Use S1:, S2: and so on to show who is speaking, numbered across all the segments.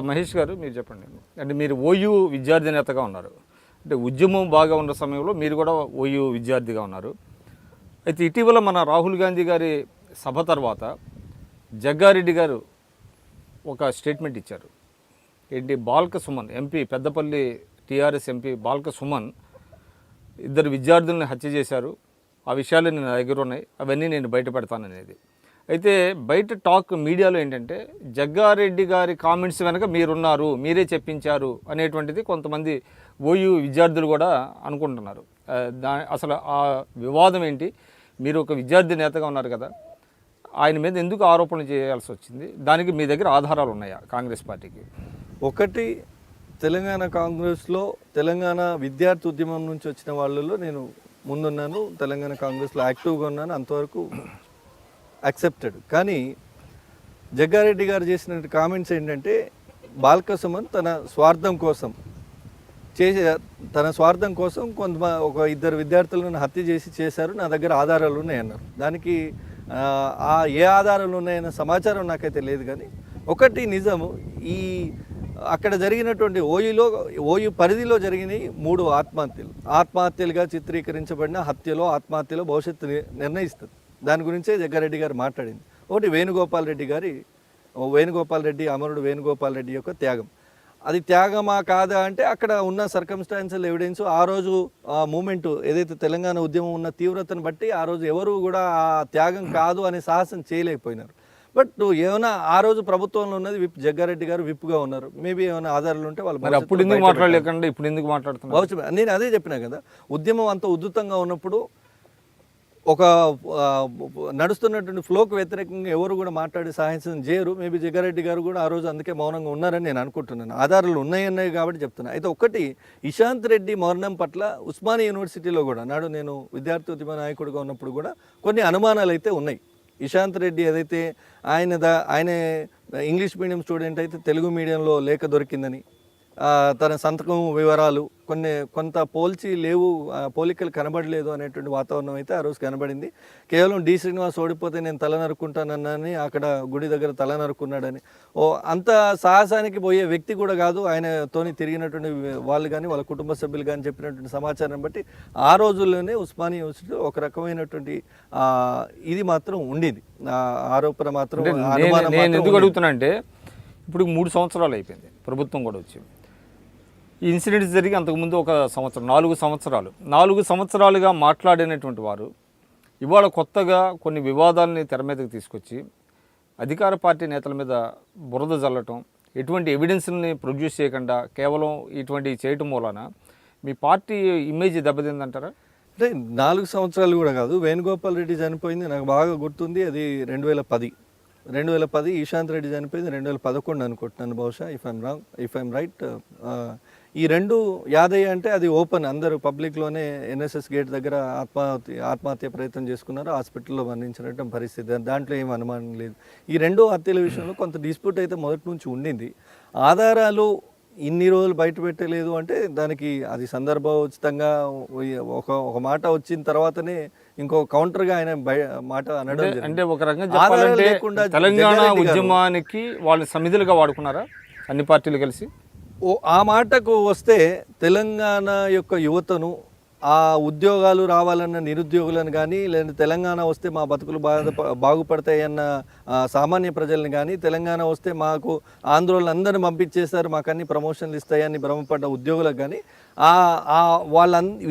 S1: మహేష్ గారు మీరు చెప్పండి. అంటే మీరు ఓయూ విద్యార్థి నేతగా ఉన్నారు, అంటే ఉద్యమం బాగా ఉన్న సమయంలో మీరు కూడా ఓయూ విద్యార్థిగా ఉన్నారు. అయితే ఇటీవల మన రాహుల్ గాంధీ గారి సభ తర్వాత జగ్గారెడ్డి గారు ఒక స్టేట్మెంట్ ఇచ్చారు. ఏంటి, Balka Suman MP, Peddapalli TRS MP Balka Suman ఇద్దరు విద్యార్థులను హత్య చేశారు, ఆ విషయాలు నేను నా దగ్గర ఉన్నాయి, అవన్నీ నేను బయటపెడతాననేది. అయితే బయట టాక్ మీడియాలో ఏంటంటే జగ్గారెడ్డి గారి కామెంట్స్ వెనక మీరున్నారు, మీరే చెప్పించారు అనేటువంటిది కొంతమంది ఓయూ విద్యార్థులు కూడా అనుకుంటున్నారు. అసలు ఆ వివాదం ఏంటి? మీరు ఒక విద్యార్థి నేతగా ఉన్నారు కదా, ఆయన మీద ఎందుకు ఆరోపణలు చేయాల్సి వచ్చింది? దానికి మీ దగ్గర ఆధారాలు ఉన్నాయా కాంగ్రెస్ పార్టీకి?
S2: ఒకటి, తెలంగాణ కాంగ్రెస్లో తెలంగాణ విద్యార్థి ఉద్యమం నుంచి వచ్చిన వాళ్ళలో నేను ముందున్నాను, తెలంగాణ కాంగ్రెస్లో యాక్టివ్గా ఉన్నాను, అంతవరకు యాక్సెప్టెడ్. కానీ జగ్గారెడ్డి గారు చేసిన కామెంట్స్ ఏంటంటే బాల్క సుమన్ తన స్వార్థం కోసం ఒక ఇద్దరు విద్యార్థులను హత్య చేశారు, నా దగ్గర ఆధారాలు ఉన్నాయన్నారు. దానికి ఏ ఆధారాలు ఉన్నాయన్న సమాచారం నాకైతే లేదు. కానీ ఒకటి నిజము, ఈ అక్కడ జరిగినటువంటి ఓయూ పరిధిలో జరిగినాయి 3 ఆత్మహత్యలుగా చిత్రీకరించబడిన ఆత్మహత్యలో భవిష్యత్తు నిర్ణయిస్తుంది. దాని గురించే జగ్గారెడ్డి గారు మాట్లాడింది. ఒకటి, వేణుగోపాల్ రెడ్డి అమరుడు వేణుగోపాల్ రెడ్డి యొక్క త్యాగం. అది త్యాగమా కాదా అంటే అక్కడ ఉన్న సర్కమ్స్టాన్షియల్ ఎవిడెన్స్, ఆ రోజు ఆ మూమెంట్ ఏదైతే తెలంగాణ ఉద్యమం ఉన్న తీవ్రతను బట్టి ఆ రోజు ఎవరు కూడా ఆ త్యాగం కాదు అనే సాహసం చేయలేకపోయినారు. బట్ ఏమైనా ఆ రోజు ప్రభుత్వంలో ఉన్నది జగ్గారెడ్డి గారు విప్గా ఉన్నారు, మేబీ ఏమైనా ఆధారాలు ఉంటే వాళ్ళు నేను అదే చెప్పినా కదా, ఉద్యమం అంత ఉధృతంగా ఉన్నప్పుడు ఒక నడుస్తున్నటువంటి ఫ్లోకి వ్యతిరేకంగా ఎవరు కూడా మాట్లాడే సాహసం చేయరు. మేబీ జగ్గారెడ్డి గారు కూడా ఆ రోజు అందుకే మౌనంగా ఉన్నారని నేను అనుకుంటున్నాను. ఆధారాలు ఉన్నాయి కాబట్టి చెప్తున్నాను. అయితే ఒకటి, ఇషాంత్ రెడ్డి మరణం పట్ల ఉస్మానియా యూనివర్సిటీలో కూడా నాడు నేను విద్యార్థి ఉద్యమ నాయకుడిగా ఉన్నప్పుడు కూడా కొన్ని అనుమానాలు అయితే ఉన్నాయి. ఇషాంత్ రెడ్డి ఏదైతే ఆయన ఇంగ్లీష్ మీడియం స్టూడెంట్ అయితే తెలుగు మీడియంలో లేఖ దొరికిందని, తన సంతకం వివరాలు కొంత పోలికలు కనబడలేదు అనేటువంటి వాతావరణం అయితే ఆ రోజు కనబడింది. కేవలం డి శ్రీనివాస్ ఓడిపోతే నేను తల నరుక్కుంటానని అక్కడ గుడి దగ్గర తల నరుక్కున్నాడని, అంత సాహసానికి పోయే వ్యక్తి కూడా కాదు ఆయనతోని తిరిగినటువంటి వాళ్ళు కానీ వాళ్ళ కుటుంబ సభ్యులు కానీ చెప్పినటువంటి సమాచారం బట్టి ఆ రోజుల్లోనే ఉస్మానియా యూనివర్సిటీలో ఒక రకమైనటువంటి ఇది మాత్రం ఉండేది, ఆరోపణ మాత్రం.
S1: నేను ఎందుకు అడుగుతున్నా అంటే ఇప్పుడు 3 సంవత్సరాలు అయిపోయింది, ప్రభుత్వం కూడా వచ్చి ఈ ఇన్సిడెంట్స్ జరిగి అంతకుముందు ఒక సంవత్సరం, 4 సంవత్సరాలుగా మాట్లాడినటువంటి వారు ఇవాళ కొత్తగా కొన్ని వివాదాలని తెర మీదకి తీసుకొచ్చి అధికార పార్టీ నేతల మీద బురద జల్లటం, ఎటువంటి ఎవిడెన్స్ని ప్రొడ్యూస్ చేయకుండా కేవలం ఇటువంటి చేయటం మూలన మీ పార్టీ ఇమేజ్ దెబ్బతిందంటారా?
S2: అంటే 4 సంవత్సరాలు కూడా కాదు, వేణుగోపాల్ రెడ్డి చనిపోయింది నాకు బాగా గుర్తుంది, అది 2010. ఇషాంత్ రెడ్డి చనిపోయింది 2011 అనుకుంటున్నాను బహుశా, ఇఫ్ ఐమ్ రైట్. ఈ 2 యాదయ్య అంటే అది ఓపెన్, అందరూ పబ్లిక్లోనే ఎన్ఎస్ఎస్ గేట్ దగ్గర ఆత్మహత్య ప్రయత్నం చేసుకున్నారు, హాస్పిటల్లో మరణించినట్టు పరిస్థితి, దాంట్లో ఏం అనుమానం లేదు. ఈ 2 హత్యల విషయంలో కొంత డిస్ప్యూట్ అయితే మొదటి నుంచి ఉండింది. ఆధారాలు ఇన్ని రోజులు బయట పెట్టలేదు అంటే దానికి అది సందర్భోచితంగా ఒక మాట వచ్చిన తర్వాతనే ఇంకో కౌంటర్గా ఆయన మాట అనడం.
S1: అంటే ఒక రకంగా చెప్పాలంటే తెలంగాణ ఉద్యమానికి వాళ్ళు సమిధులుగా వాడుకున్నారా అన్ని పార్టీలు కలిసి?
S2: ఆ మాటకు వస్తే తెలంగాణ యొక్క యువతను, ఆ ఉద్యోగాలు రావాలన్న నిరుద్యోగులను కానీ, లేదా తెలంగాణ వస్తే మా బతుకులు బాగుపడతాయన్న సామాన్య ప్రజల్ని కానీ, తెలంగాణ వస్తే మాకు ఆందోళనలందరినీ పంపించేస్తారు, మాకు అన్ని ప్రమోషన్లు ఇస్తాయని భ్రమపడ్డ ఉద్యోగులకు కానీ,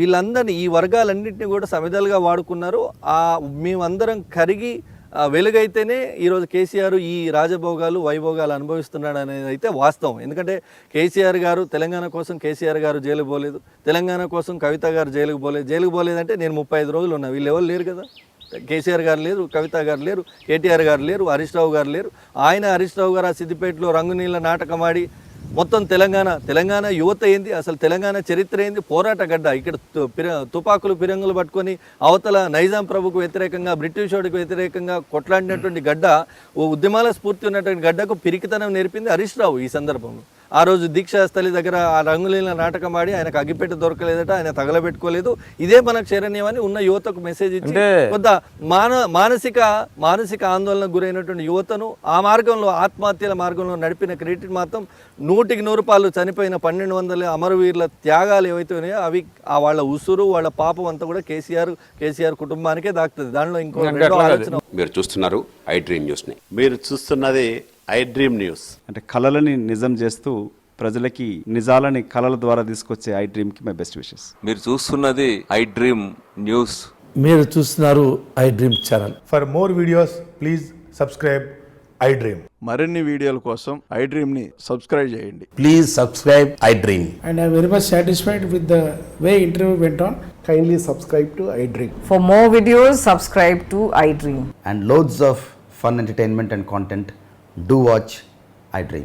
S2: వీళ్ళందరినీ, ఈ వర్గాలన్నింటినీ కూడా సమిధలుగా వాడుకున్నారు. మేమందరం కరిగి వెలుగైతేనే ఈరోజు కేసీఆర్ ఈ రాజభోగాలు వైభోగాలు అనుభవిస్తున్నాడు అనేది అయితే వాస్తవం. ఎందుకంటే కేసీఆర్ గారు తెలంగాణ కోసం కేసీఆర్ గారు జైలుకు పోలేదు, తెలంగాణ కోసం కవిత గారు జైలుకు పోలేదంటే నేను 35 రోజులు ఉన్నా, వీళ్ళు ఎవరు లేరు కదా. కేసీఆర్ గారు లేరు, కవిత గారు లేరు, కేటీఆర్ గారు లేరు, హరీష్ రావు గారు లేరు. హరీష్ రావు గారు ఆ సిద్దిపేటలో రంగునీళ్ళ నాటకం ఆడి మొత్తం తెలంగాణ యువత ఏంది, అసలు తెలంగాణ చరిత్ర ఏంది, పోరాట గడ్డ. ఇక్కడ తుపాకులు పిరంగులు పట్టుకొని అవతల నైజాం ప్రభుకు వ్యతిరేకంగా, బ్రిటిష్ వాడికి వ్యతిరేకంగా కొట్లాడినటువంటి గడ్డ, ఉద్యమాల స్ఫూర్తి ఉన్నటువంటి గడ్డకు పిరికితనం నేర్పింది హరీష్ రావు. ఈ సందర్భంలో ఆ రోజు దీక్షాస్థలి దగ్గర ఆ రంగులీల నాటకం ఆడి ఆయనకు అగ్గిపెట్టె దొరకలేదట, ఆయన తగలబెట్టుకోలేదు. ఇదే మనకు శరణ్యం అని ఉన్న యువతకు మెసేజ్ ఇచ్చి కొంత మానసిక ఆందోళనకు గురైనటువంటి యువతను ఆ మార్గంలో ఆత్మహత్యల మార్గంలో నడిపిన క్రెడిట్ మాత్రం 100% చనిపోయిన 1200 అమరవీరుల త్యాగాలు ఏవైతే ఉన్నాయో అవి వాళ్ళ ఉసురు వాళ్ళ పాపం అంతా కూడా కేసీఆర్ కుటుంబానికే దాక్కుతుంది. దానిలో ఇంకో రెండో ఆలోచన.
S3: మీరు చూస్తున్నారు ఐ డ్రీమ్ న్యూస్ని. మీరు చూస్తున్నది ఐ డ్రీమ్ న్యూస్.
S4: అంటే కళలని నిజం చేస్తూ ప్రజలకి నిజాలని కళల ద్వారా తీసుకొచ్చే ఐ డ్రీమ్కి మై బెస్ట్ విషెస్.
S5: మీరు చూస్తున్నది ఐ డ్రీమ్ న్యూస్.
S6: మీరు చూస్తున్నారు I dream channel.
S7: For more videos, please subscribe I Dream.
S8: మరిన్ని వీడియోల కోసం ఐ డ్రీమ్ని సబ్స్క్రైబ్ చేయండి.
S6: Please subscribe I dream.
S9: And I'm very much satisfied with the way interview went on.
S7: Kindly subscribe to I Dream.
S10: For more videos, subscribe to iDream.
S11: And loads of fun entertainment and content. Do watch I Dream.